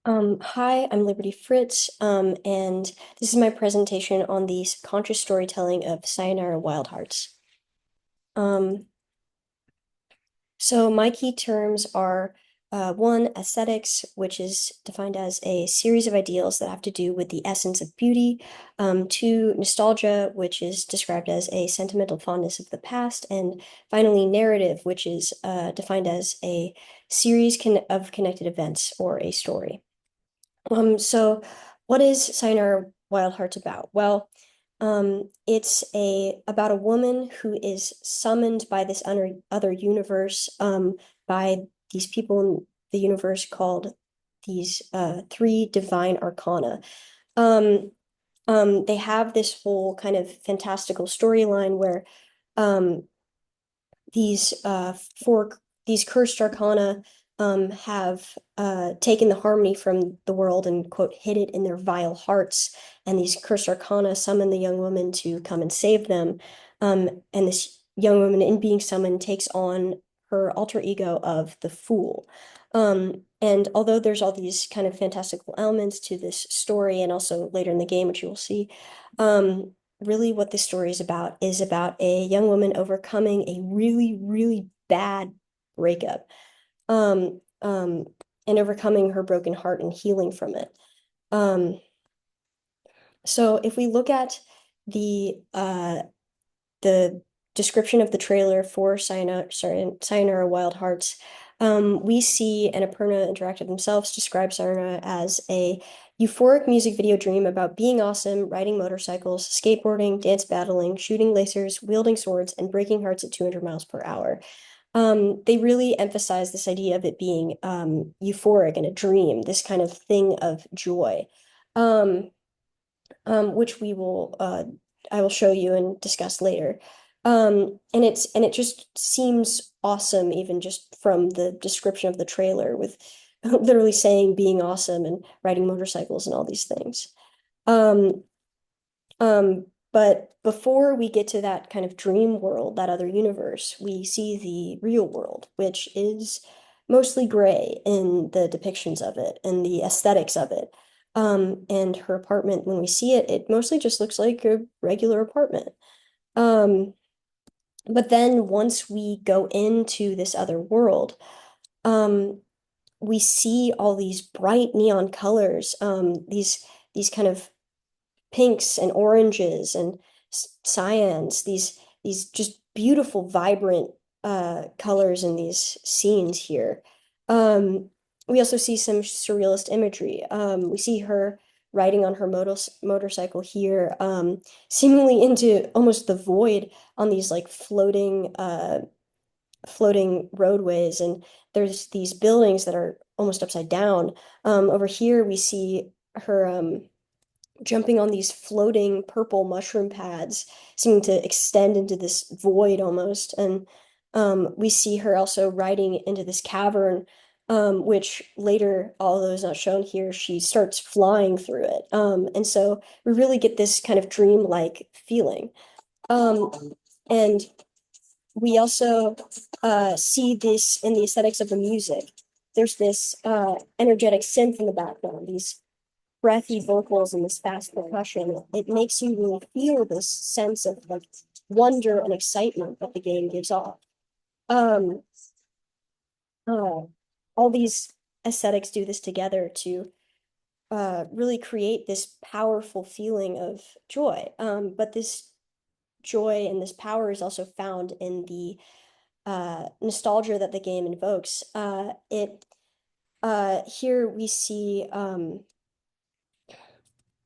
Hi, I'm Liberty Fritz, and this is my presentation on the subconscious storytelling of Sayonara Wild Hearts. Um, so my key terms are one, aesthetics, which is defined as a series of ideals that have to do with the essence of beauty. Two, nostalgia, which is described as a sentimental fondness of the past. And finally, narrative, which is defined as a series of connected events or a story. So what is Sayonara Wild Hearts about? Well, it's about a woman who is summoned by this other universe, by these people in the universe called these three divine arcana. Um, they have this whole kind of fantastical storyline where um, these four these cursed arcana have taken the harmony from the world and quote hid it in their vile hearts. And these cursed arcana summon the young woman to come and save them. And this young woman, in being summoned, takes on her alter ego of the fool. And although there's all these kind of fantastical elements to this story, and also later in the game, which you will see, really what this story is about a young woman overcoming a really, really bad breakup, and overcoming her broken heart and healing from it. Um, so if we look at the description of the trailer for Sayonara Wild Hearts, we see, and Annapurna Interactive themselves describe Sayonara as a euphoric music video dream about being awesome, riding motorcycles, skateboarding, dance battling, shooting lasers, wielding swords, and breaking hearts at 200 miles per hour. They really emphasize this idea of it being euphoric and a dream, this kind of thing of joy. Um, which I will show you and discuss later. And it just seems awesome, even just from the description of the trailer, with literally saying being awesome and riding motorcycles and all these things. Um, but before we get to that kind of dream world, that other universe, we see the real world, which is mostly gray in the depictions of it and the aesthetics of it. And her apartment, when we see it, it mostly just looks like a regular apartment. Um, but then once we go into this other world, um, we see all these bright neon colors, these kind of pinks and oranges and cyans, these just beautiful, vibrant colors in these scenes here. Um, we also see some surrealist imagery. We see her riding on her motorcycle here, seemingly into almost the void on these like floating roadways, and there's these buildings that are almost upside down. Over here we see her jumping on these floating purple mushroom pads, seeming to extend into this void almost. And we see her also riding into this cavern, which later, although is not shown here, she starts flying through it. And so we really get this kind of dreamlike feeling. Um, and we also see this in the aesthetics of the music. There's this energetic synth in the background, these breathy vocals and this fast percussion. It makes you really feel this sense of like wonder and excitement that the game gives off. Um, uh, all these aesthetics do this together to really create this powerful feeling of joy. But this joy and this power is also found in the nostalgia that the game invokes. It Here we see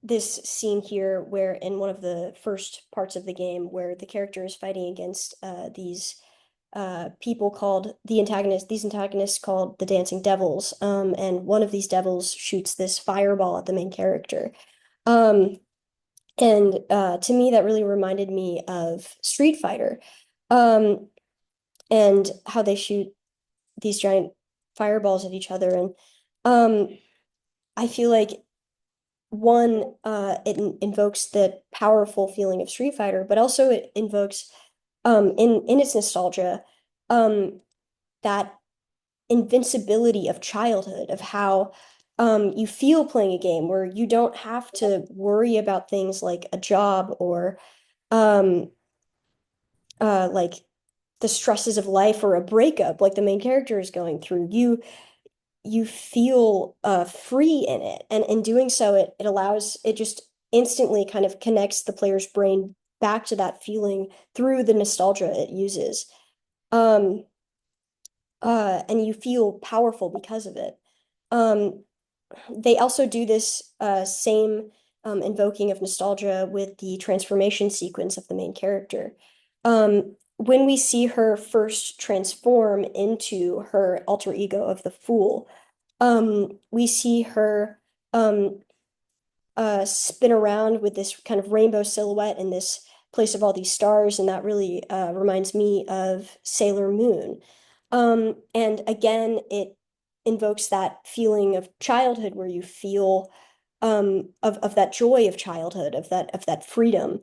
this scene here where in one of the first parts of the game where the character is fighting against these people called these antagonists called the Dancing Devils, and one of these devils shoots this fireball at the main character. Um, and To me, that really reminded me of Street Fighter, um, and how they shoot these giant fireballs at each other. And I feel like one, it invokes the powerful feeling of Street Fighter, but also it invokes, in its nostalgia, um, that invincibility of childhood, of how you feel playing a game where you don't have to worry about things like a job or um, like the stresses of life or a breakup like the main character is going through. You feel free in it, and in doing so, it allows it just instantly kind of connects the player's brain back to that feeling through the nostalgia it uses. Um, and you feel powerful because of it. Um, they also do this same invoking of nostalgia with the transformation sequence of the main character. When we see her first transform into her alter ego of the Fool, we see her um, spin around with this kind of rainbow silhouette in this place of all these stars, and that really reminds me of Sailor Moon. And again, it invokes that feeling of childhood where you feel of that joy of childhood, of that freedom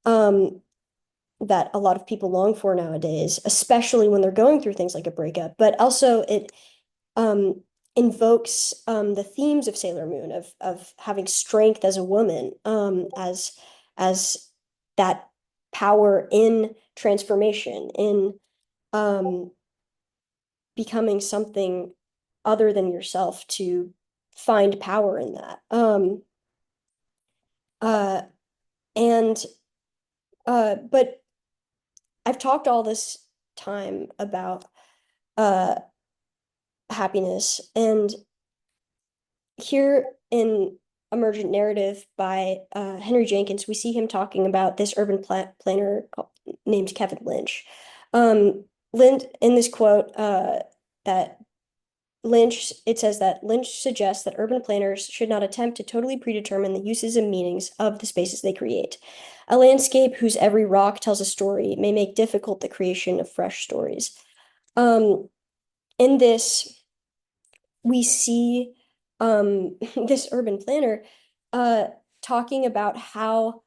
um, that a lot of people long for nowadays, especially when they're going through things like a breakup. But also it um, invokes the themes of Sailor Moon of having strength as a woman, as that power in transformation, in um, becoming something other than yourself to find power in that. Uh, and but I've talked all this time about uh, happiness, and here in Emergent Narrative by Henry Jenkins, we see him talking about this planner named Kevin Lynch. Lynch, in this quote, that it says that Lynch suggests that urban planners should not attempt to totally predetermine the uses and meanings of the spaces they create. A landscape whose every rock tells a story may make difficult the creation of fresh stories. Um, in this, we see this urban planner uh, talking about how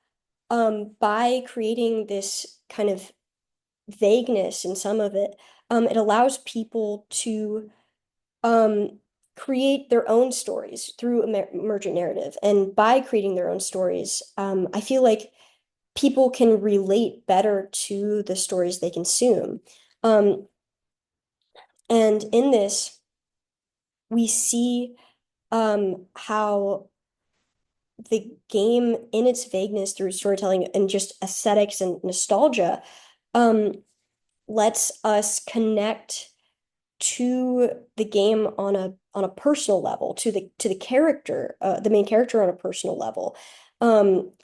by creating this kind of vagueness in some of it, it allows people to um, create their own stories through emergent narrative. And by creating their own stories, I feel like people can relate better to the stories they consume. Um, and in this, we see how the game in its vagueness through storytelling and just aesthetics and nostalgia um, lets us connect to the game on a personal level, to the character, the main character on a personal level.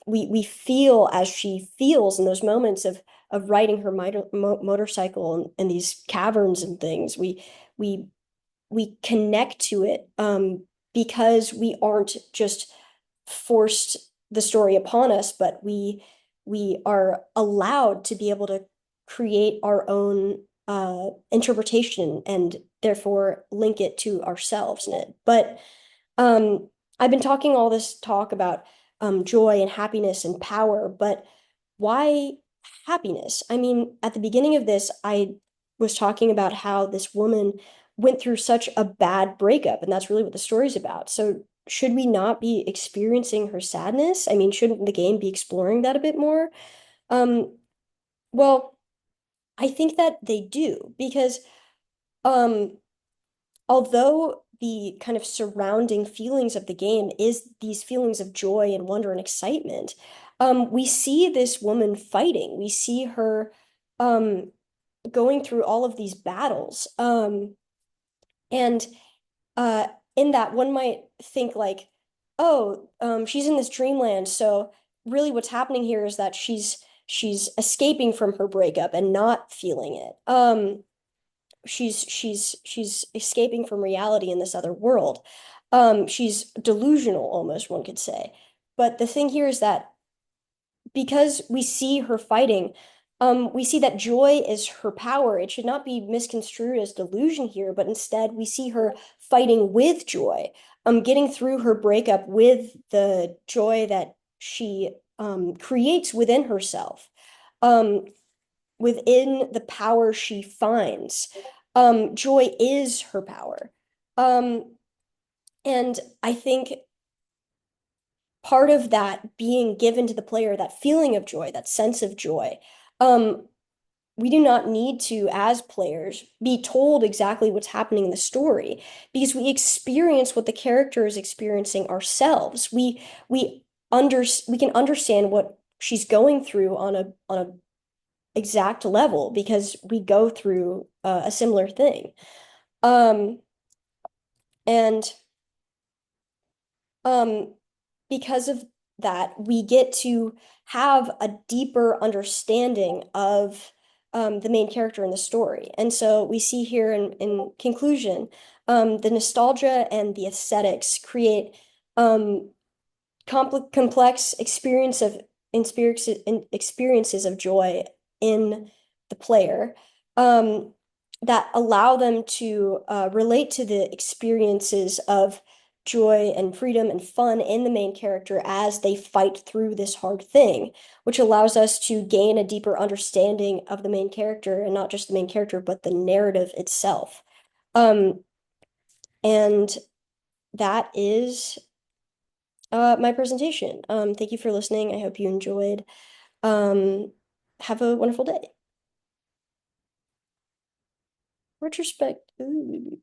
We feel as she feels in those moments of riding her motorcycle in these caverns and things. We we connect to it because we aren't just forced the story upon us, but we are allowed to be able to create our own interpretation and therefore link it to ourselves in it. But um, I've been talking all this talk about joy and happiness and power, but why happiness? I mean, at the beginning of this, I was talking about how this woman went through such a bad breakup, and that's really what the story's about. So, should we not be experiencing her sadness? I mean, shouldn't the game be exploring that a bit more? Um, well, I think that they do because um, although the kind of surrounding feelings of the game is these feelings of joy and wonder and excitement, we see this woman fighting. We see her um, going through all of these battles. And uh, in that, one might think like, oh, she's in this dreamland. So really, what's happening here is that she's escaping from her breakup and not feeling it. She's escaping from reality in this other world. She's delusional, almost one could say. But the thing here is that because we see her fighting, we see that joy is her power. It should not be misconstrued as delusion here, but instead we see her fighting with joy, getting through her breakup with the joy that she creates within herself, um, within the power she finds. Joy is her power. Um, And I think part of that being given to the player, that feeling of joy, that sense of joy, um, we do not need to, as players, be told exactly what's happening in the story because we experience what the character is experiencing ourselves. We can understand what she's going through on a exact level because we go through a similar thing. Um, and um, because of that, we get to have a deeper understanding of the main character in the story. And so we see here in conclusion, the nostalgia and the aesthetics create um, complex experiences of joy in the player um, that allow them to relate to the experiences of joy and freedom and fun in the main character as they fight through this hard thing, which allows us to gain a deeper understanding of the main character and not just the main character, but the narrative itself. Um, and that is my presentation. Thank you for listening. I hope you enjoyed. Um, have a wonderful day. Retrospect. Ooh.